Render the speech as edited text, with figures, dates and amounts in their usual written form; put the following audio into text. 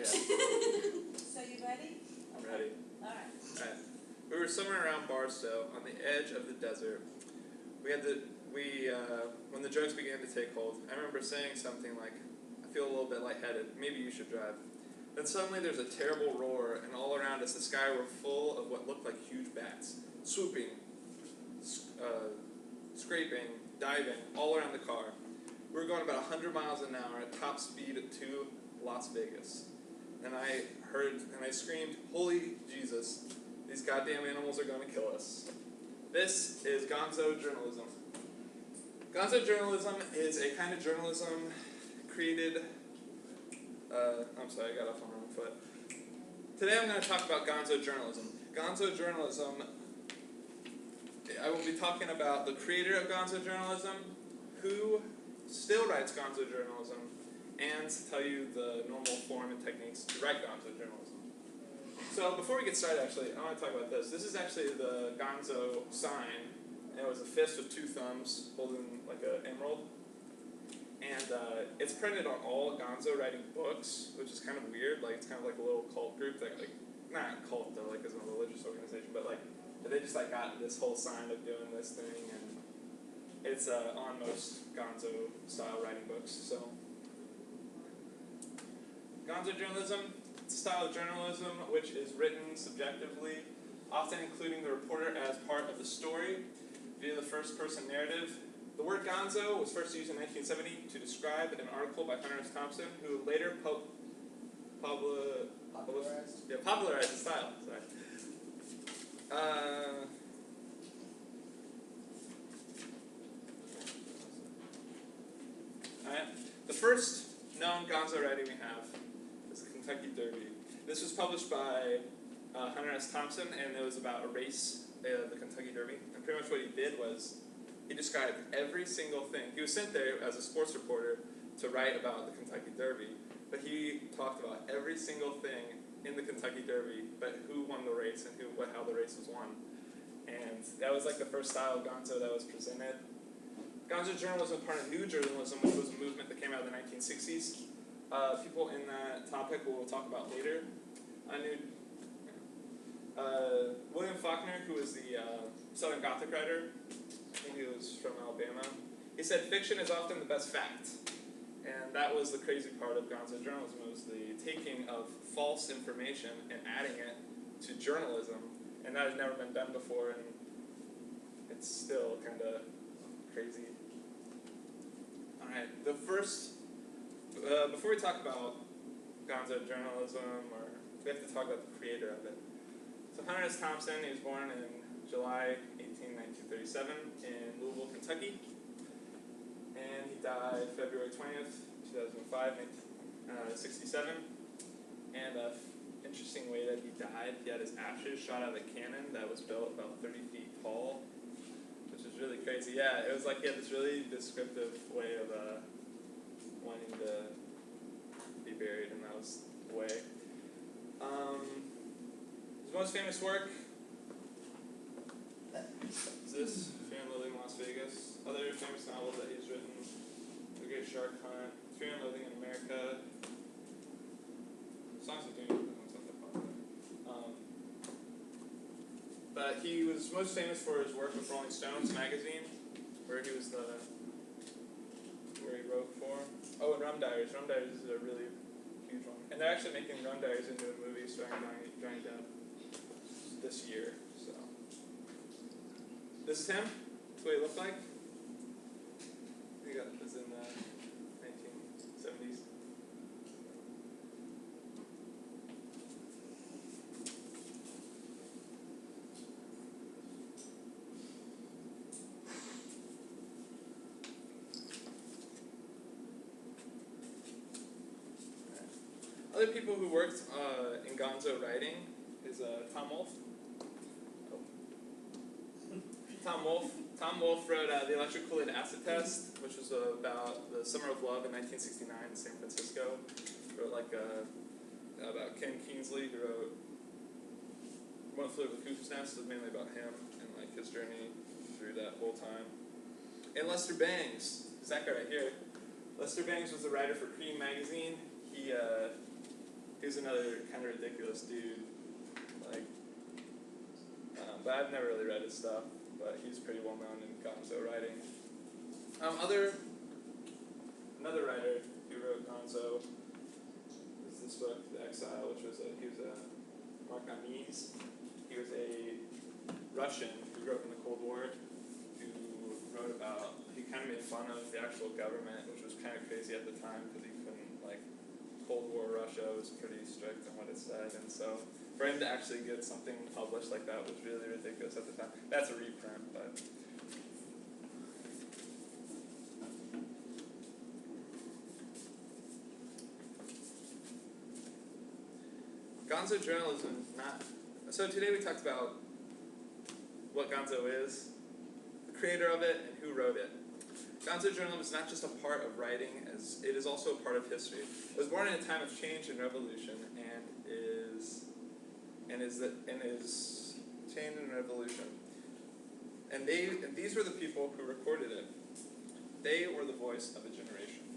Yeah. So you ready? I'm ready. All right. Alright. We were somewhere around Barstow on the edge of the desert. When the drugs began to take hold, I remember saying something like, I feel a little bit lightheaded, maybe you should drive. Then suddenly there's a terrible roar, and all around us the sky were full of what looked like huge bats, swooping, scraping, diving, all around the car. We were going about 100 miles an hour at top speed to Las Vegas. And I screamed, "Holy Jesus, these goddamn animals are going to kill us." This is gonzo journalism. Gonzo journalism is a kind of journalism created... I'm sorry, I got off on the wrong foot. Today I'm going to talk about gonzo journalism. Gonzo journalism, I will be talking about the creator of gonzo journalism, who still writes gonzo journalism, and tell you the normal form and techniques to write gonzo journalism. So before we get started, actually, I want to talk about this. This is actually the gonzo sign. It was a fist with two thumbs holding like an emerald. And it's printed on all gonzo writing books, which is kind of weird. Like, it's kind of like a little cult group that, like, not cult though, like as a religious organization, but like they just like got this whole sign of doing this thing, and it's on most gonzo style writing books. So gonzo journalism, it's a style of journalism which is written subjectively, often including the reporter as part of the story via the first person narrative. The word gonzo was first used in 1970 to describe an article by Hunter S. Thompson, who later popularized the style. Sorry. Alright. The first known gonzo writing we have is the Kentucky Derby. This was published by Hunter S. Thompson, and it was about a race, the Kentucky Derby. And pretty much what he did was he described every single thing. He was sent there as a sports reporter to write about the Kentucky Derby, but he talked about every single thing in the Kentucky Derby, but who won the race and how the race was won. And that was like the first style of gonzo that was presented. Gonzo journalism was part of New Journalism, which was a movement that came out in the 1960s. People in that topic we'll talk about later. William Faulkner, who was the Southern Gothic writer, I think he was from Alabama, he said, "Fiction is often the best fact." And that was the crazy part of gonzo journalism. It was the taking of false information and adding it to journalism. And that has never been done before, and it's still kind of crazy. Alright, before we talk about gonzo journalism, we have to talk about the creator of it. So Hunter S. Thompson, he was born in July 18, 1937 in Louisville, Kentucky. And he died February 20th, 2005, 67. And an interesting way that he died, he had his ashes shot out of a cannon that was built about 30 feet tall, which is really crazy. Yeah, it was like he had this really descriptive way of wanting to be buried, and that was the way. His most famous work is this, Fear and Loathing in Las Vegas. Other famous novels that he's written, The Great Shark Hunt, Fear and Loathing in America, Songs of Doom, that's not that popular. But he was most famous for his work with Rolling Stones magazine, where he wrote for. Oh, and Rum Diaries. Rum Diaries is a really huge one. And they're actually making Rum Diaries into a movie starring Johnny Depp this year, so. This is him. That's what he looked like. He was in the 1970s. Other people who worked in gonzo writing is Tom Wolfe. Tom Wolfe wrote The Electric Kool-Aid Acid Test, which was about the Summer of Love in 1969 in San Francisco. Wrote about Ken Kingsley, who wrote One Flew Over the Cuckoo's Nest. It was mainly about him and like his journey through that whole time. And Lester Bangs, is that guy right here. Lester Bangs was the writer for Cream magazine. He He's another kind of ridiculous dude. Like, but I've never really read his stuff, but he's pretty well known in Gonzo writing. Another writer who wrote Gonzo is this book, The Exile, which was he was a Mark Amiz. He was a Russian who grew up in the Cold War, who wrote about, he kind of made fun of the actual government, which was kind of crazy at the time because he couldn't, like, Cold War Russia was pretty strict on what it said, and so for him to actually get something published like that was really ridiculous at the time. That's a reprint, but Gonzo journalism is not. So today we talked about what Gonzo is, the creator of it, and who wrote it. Gonzo journalism is not just a part of writing, as it is also a part of history. It was born in a time of change and revolution, and is change and revolution. And these were the people who recorded it. They were the voice of a generation.